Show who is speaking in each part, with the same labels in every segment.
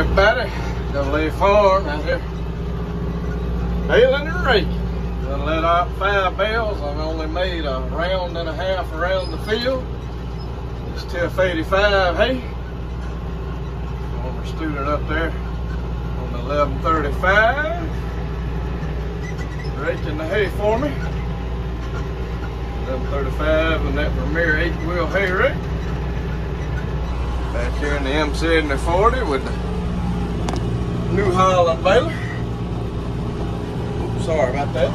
Speaker 1: everybody, Double Farm out here, baling and raking. Gonna let out 5 bales. I've only made a round and a half around the field. It's TF85 hay. Former student up there on the 1135, raking the hay for me. 1135 and that Premier 8-wheel hay rake. Back here in the M7040 with the New Holland baler. Oops, sorry about that.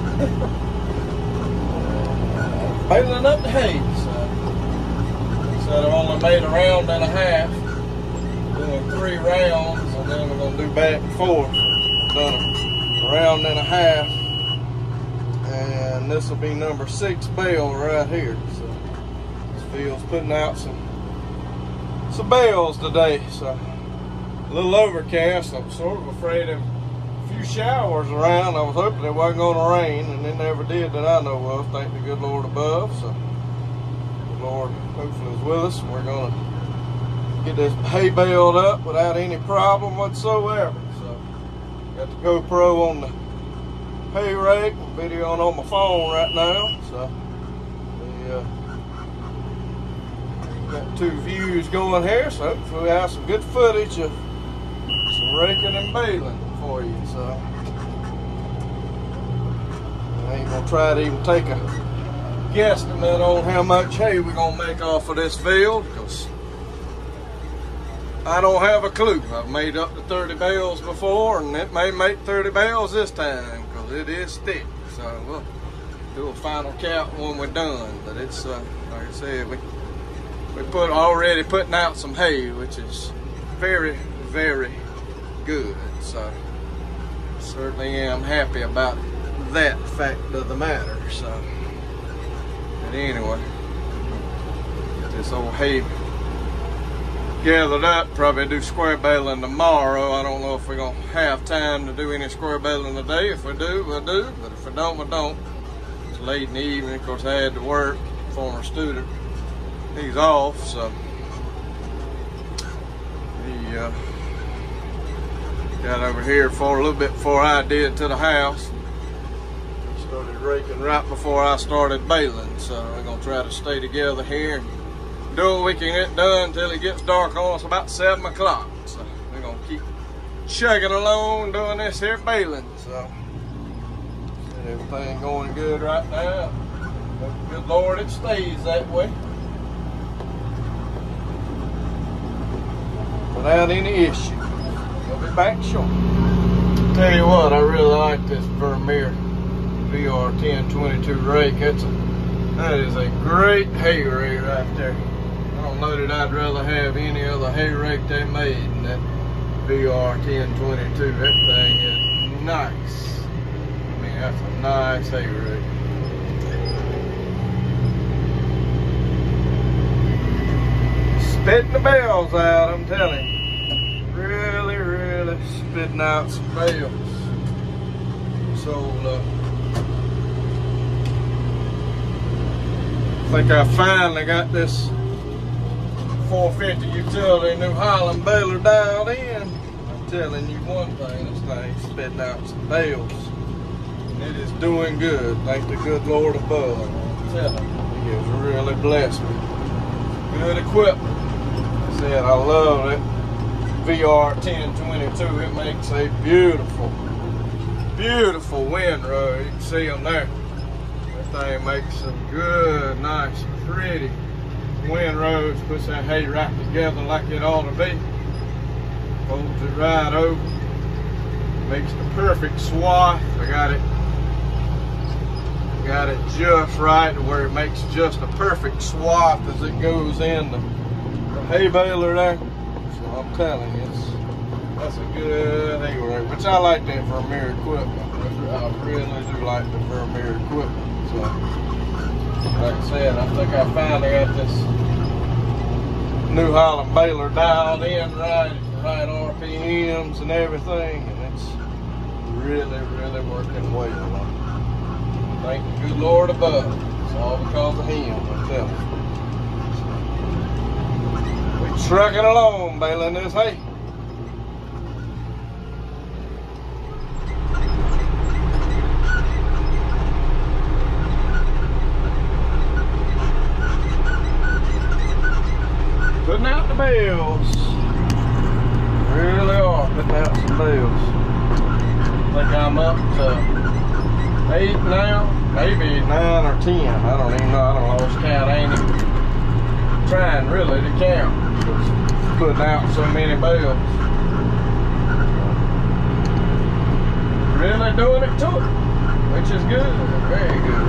Speaker 1: Baling up the hay. So I've only made a round and a half. Doing 3 rounds, and then we're gonna do back and forth. I've done a round and a half, and this will be number 6 bale right here. So this field's putting out some bales today, so a little overcast. I'm sort of afraid of a few showers around. I was hoping it wasn't going to rain, and it never did that I know of. Thank the good Lord above. So the Lord hopefully is with us, and we're going to get this hay baled up without any problem whatsoever. So got the GoPro on the hay rake, videoing on my phone right now. So got 2 views going here, so hopefully we have some good footage of some raking and baling for you. So I ain't gonna try to even take a guesstimate on how much hay we're gonna make off of this field, because I don't have a clue. I've made up to 30 bales before, and it may make 30 bales this time because it is thick. So we'll do a final count when we're done. But it's like I said, we already putting out some hay, which is very, very good. So certainly am happy about that fact of the matter. So, but anyway, get this old hay gathered up. Probably do square baling tomorrow. I don't know if we're gonna have time to do any square baling today. If we do, we'll do. But if we don't, we don't. It's late in the evening. Of course, I had to work. Former student. He's off, so he got over here for a little bit before I did to the house. Started raking right before I started baling, so we're gonna try to stay together here and do what we can get done until it gets dark on us about 7 o'clock. So we're gonna keep chugging along doing this here baling. So everything going good right now. Good Lord, it stays that way without any issue. We'll be back shortly. Tell you what, I really like this Premier VR 1022 rake. That is a great hay rake right there. I don't know that I'd rather have any other hay rake they made than that VR 1022. That thing is nice. I mean, that's a nice hay rake. Spitting the bales out, I'm telling you. Really, really spitting out some bales. So, I think I finally got this 450 utility New Holland baler dialed in. I'm telling you one thing, this thing's spitting out some bales. And it is doing good. Thank the good Lord above. I'm telling you, He has really blessed me. Good equipment. Said I love it. VR 1022. It makes a beautiful, beautiful windrow. You can see them there. That thing makes some good, nice, pretty windrows. Puts that hay right together like it ought to be. Folds it right over. Makes the perfect swath. I got it just right to where it makes just a perfect swath as it goes in the hay baler there. So I'm telling you, that's a good hay rake, which I like that Premier equipment. I really do like the Premier equipment. So, like I said, I think I finally got this New Holland baler dialed in right RPMs and everything, and it's really, really working well. Thank the good Lord above. It's all because of Him, I'm telling you. Trucking along, baling this hay. Putting out the bales. Really are putting out some bales. I think I'm up to 8 now, maybe 9 or 10. I don't even know. I don't lost count. I ain't even trying really to count. Just putting out so many bales. Really doing it to it, which is good, very good.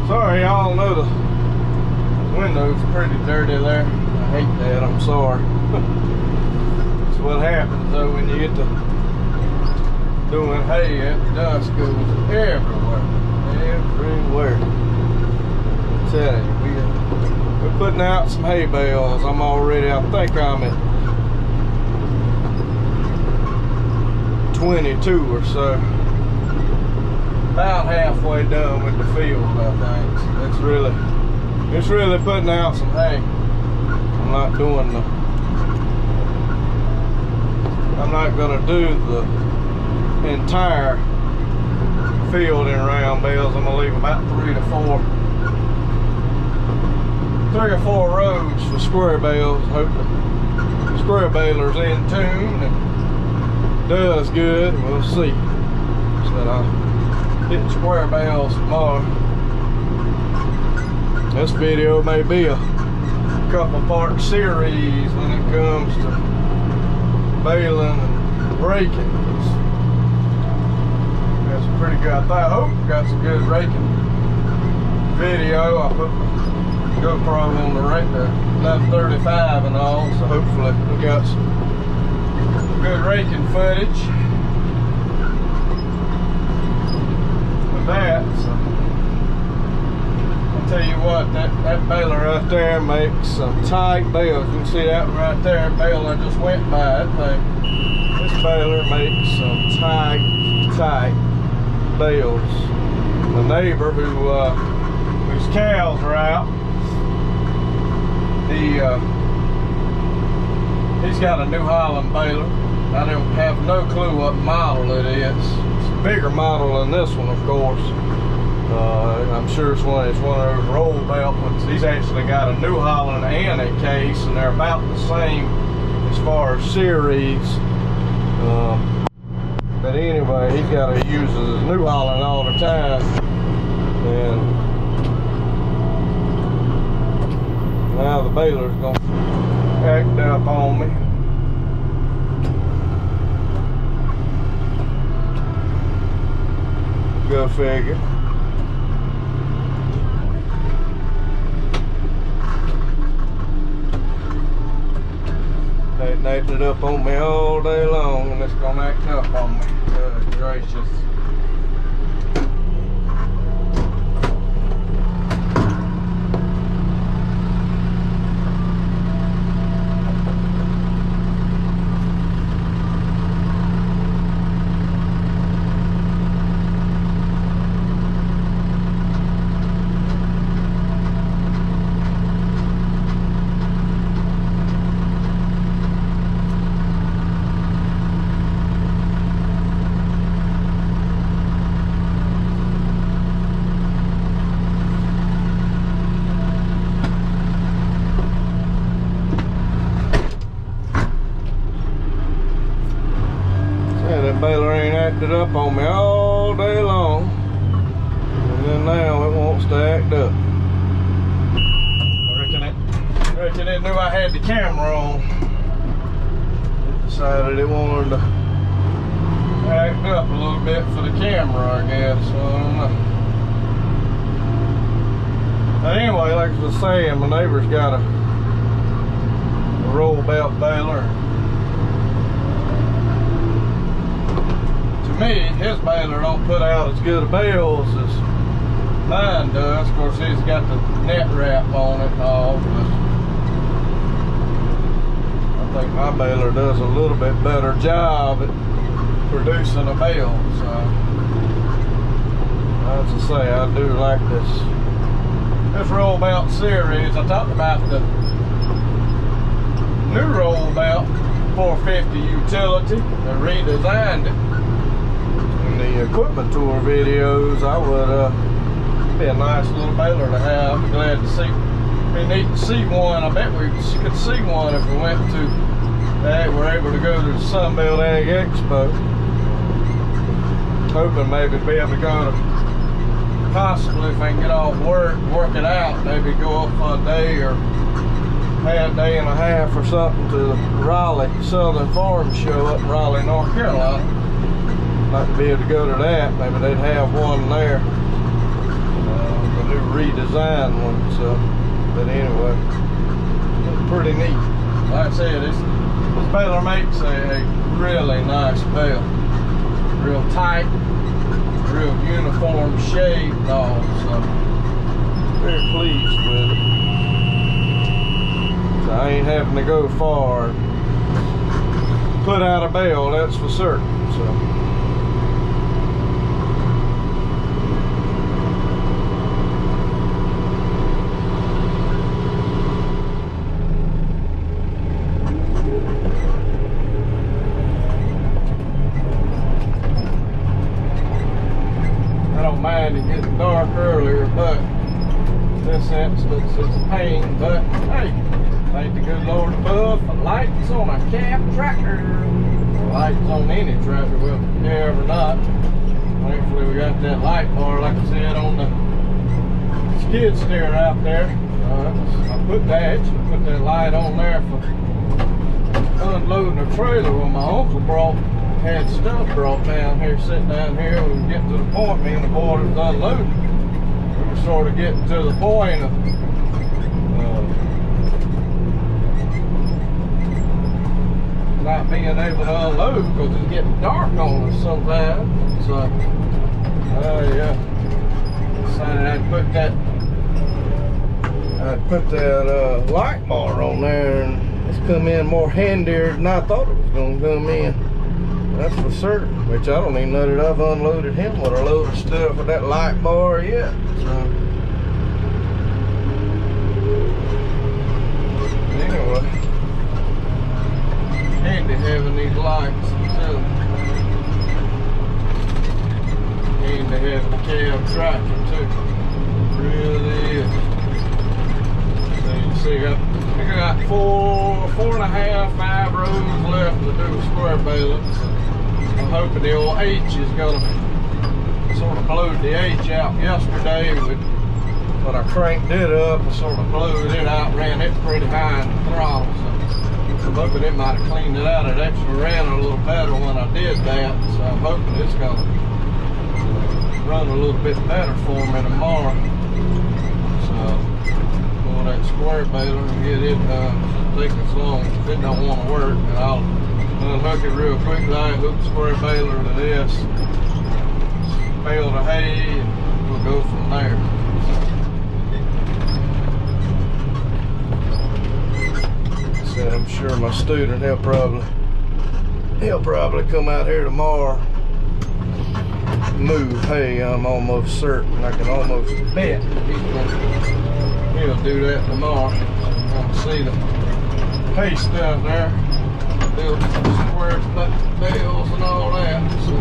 Speaker 1: Sorry, y'all know the window's pretty dirty there. I hate that, I'm sorry. That's what happens though when you get to doing hay, that dust goes everywhere. Everywhere. I tell you, we're putting out some hay bales. I'm already, I think I'm at 22 or so. About halfway done with the field, I think. So it's really putting out some hay. I'm not doing the, I'm not gonna do the entire field in round bales. I'm gonna leave about 3 or 4 rows for square bales. Hope the square baler's in tune and does good. We'll see. So I'll hit square bales tomorrow. This video may be a couple part series when it comes to baling and raking. That's pretty good. I hope we got some good raking video. I put my GoPro on the right there, 1135 and all, so hopefully we got some good raking footage. That, so I'll tell you what, that baler right there makes some tight bales. You can see that right there, baler just went by it. This baler makes some tight bales. The neighbor whose cows are out, he's got a New Holland baler. I don't have no clue what model it is. Bigger model than this one, of course. I'm sure it's one of those roll belt ones. He's actually got a New Holland and a case, and they're about the same as far as series. But anyway, he's got to use his New Holland all the time, and now the baler's gonna act up on me. Go figure. They acted it up on me all day long, and it's gonna act up on me. Good gracious. act it up on me all day long. And then now it wants to act up. I reckon it knew I had the camera on. It decided it wanted to act up a little bit for the camera, I guess. So I don't know. But anyway, like I was saying, my neighbor's got a roll belt baler. To me, his baler don't put out as good a bales as mine does. Of course, he's got the net wrap on it and all, but I think my baler does a little bit better job at producing a bale. So, as I say, I do like this roll belt series. I talked about the new roll belt 450 utility. They redesigned it. In the equipment tour videos, I would be a nice little baler to have. I'm glad to see. Be neat to see one. I bet we could see one if we went to. We're able to go to the Sunbelt Ag Expo. Hoping maybe be able to go to, possibly if I can get off work it out, maybe go up for a day or a day and a half or something to the Raleigh Southern Farm Show up in Raleigh, North Carolina. Like to be able to go to that. Maybe they'd have one there. The new redesigned one. So, but anyway, it's pretty neat. Like I said, this baler makes a really nice bale. Real tight, real uniform shape and all. So, very pleased with it. So I ain't having to go far and put out a bale, that's for certain. So. It getting dark earlier, but in this instance it's a pain. But hey, thank the good Lord above for lights on a cab tractor. Or lights on any tractor, well, yeah or not. Thankfully we got that light bar, like I said, on the skid steer out there. I put that light on there for unloading a trailer when my uncle had stuff brought down here, sitting down here. We were getting to the point, me and the boy was unloading. We were sort of getting to the point of not being able to unload because it's getting dark on us sometimes. So, yeah, decided I'd put that light bar on there, and it's come in more handier than I thought it was going to come in. That's for certain, which I don't even know that I've unloaded him with a load of stuff with that light bar yet. So, anyway, handy having these lights too. Handy having the cab tractor too. Really is. So you can see I got four and a half, 5 rows left to do square balance. I'm hoping the old H is going to sort of blowed the H out yesterday. When I cranked it up, I sort of blowed it out, ran it pretty high in the throttle. So I'm hoping it might have cleaned it out. It actually ran a little better when I did that. So I'm hoping it's going to run a little bit better for me tomorrow. So pull that square baler and get it done. It shouldn't take us long. If it don't want to work, then I'll unhook it real quick. I hook the square baler to this, bale the hay, and we'll go from there. Said I'm sure my student he'll probably come out here tomorrow, move hay. I'm almost certain. I can almost bet he'll do that tomorrow. I'm gonna see the hay stuff there. Build some square bales and all that. So.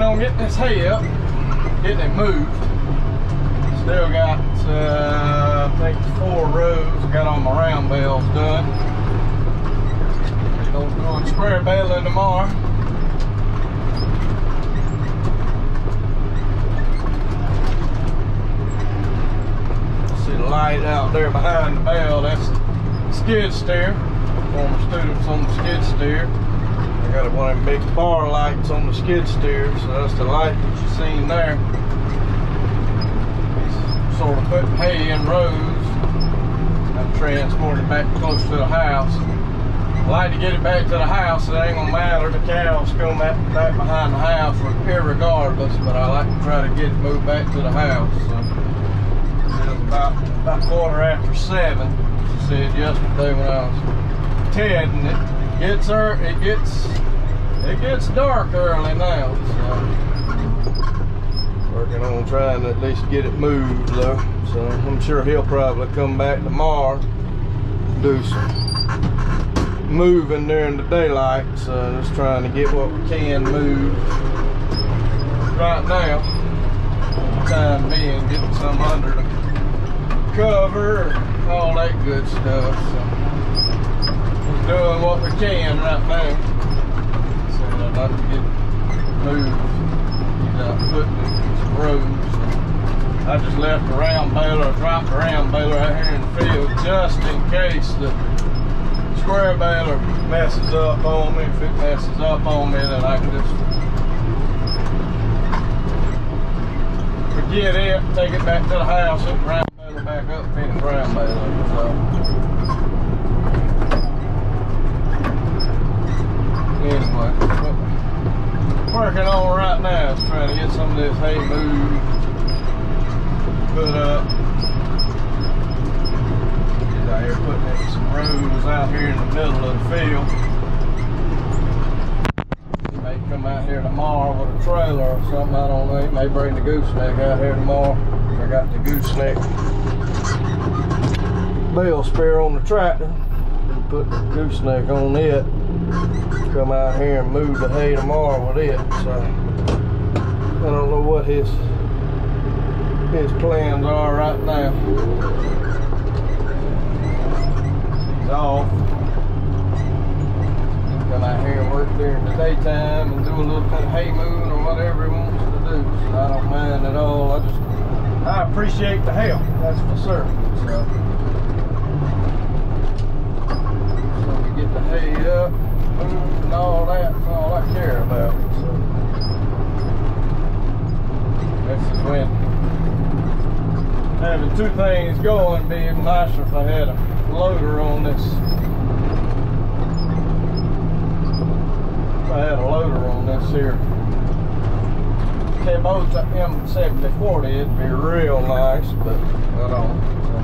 Speaker 1: on getting this hay up, getting it moved. Still got, I think 4 rows. Got all my round bales done. Going square baling tomorrow. See the light out there behind the bale, that's the skid steer. Former students on the skid steer. I got one of them big bar lights on the skid steer, so that's the light that you've seen there. He's sort of putting hay in rows. I'm transporting it back close to the house. I like to get it back to the house. It ain't gonna matter. The cows come back behind the house irregardless, but I like to try to get it moved back to the house. So it was about 7:15. She said yesterday when I was tedding it. It gets dark early now. So working on trying to at least get it moved though. So I'm sure he'll probably come back tomorrow, do some moving during the daylight. So just trying to get what we can move right now. For the time being, getting some under the cover, all that good stuff. So just doing what we can right now. So I'd like to get moved. He's out putting in some rows. I just left the round baler, dropped the round baler out here in the field just in case the square baler messes up on me. If it messes up on me, then I can just forget it, take it back to the house, hook the round baler back up, finish round baler. So anyway, what we're working on right now is trying to get some of this hay moved, put up. He's out here putting in some rows out here in the middle of the field. He may come out here tomorrow with a trailer or something, I don't know. He may bring the gooseneck out here tomorrow. I got the gooseneck bale spare on the tractor. Put the gooseneck on it. Come out here and move the hay tomorrow with it. So I don't know what his plans are right now. He's off. Come out here and work during the daytime and do a little bit of hay moving or whatever he wants to do. So I don't mind at all. I appreciate the help, that's for certain. So we get the hay up, moved and all that. That's all I care about. So this is when having 2 things going being nicer if I had a loader on this. If I had a loader on this here Kubota M7040, it'd be real nice, but I don't. So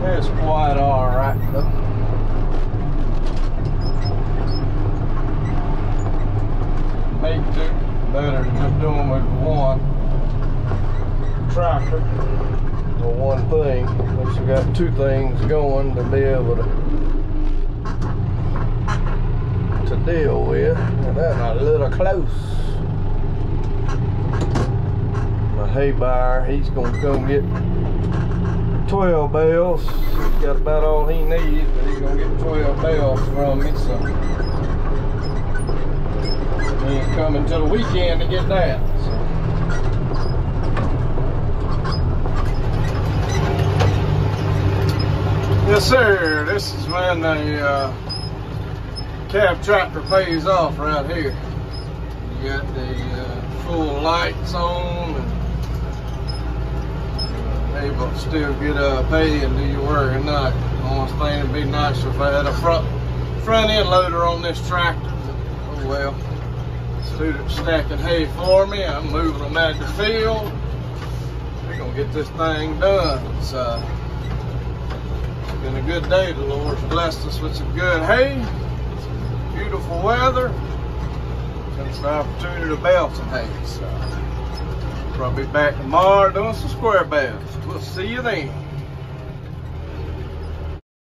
Speaker 1: it's quite alright though. Make 2 better than just doing with 1 tractor or 1 thing. At least you got 2 things going to be able to deal with. And that's a little close. My hay buyer, he's gonna come get 12 bales. He's got about all he needs, but he's gonna get 12 bales from me, so he ain't coming till the weekend to get that. So. Yes sir, this is when the cab tractor pays off right here. You got the full lights on and able to still get pay and do your work at night. The only thing would be nicer if I had a front end loader on this tractor. Oh well. Students stacking hay for me. I'm moving them out the field. We're gonna get this thing done. It's been a good day. The Lord's blessed us with some good hay. Beautiful weather. It's the opportunity to bale some hay. So probably back tomorrow doing some square bales. We'll see you then.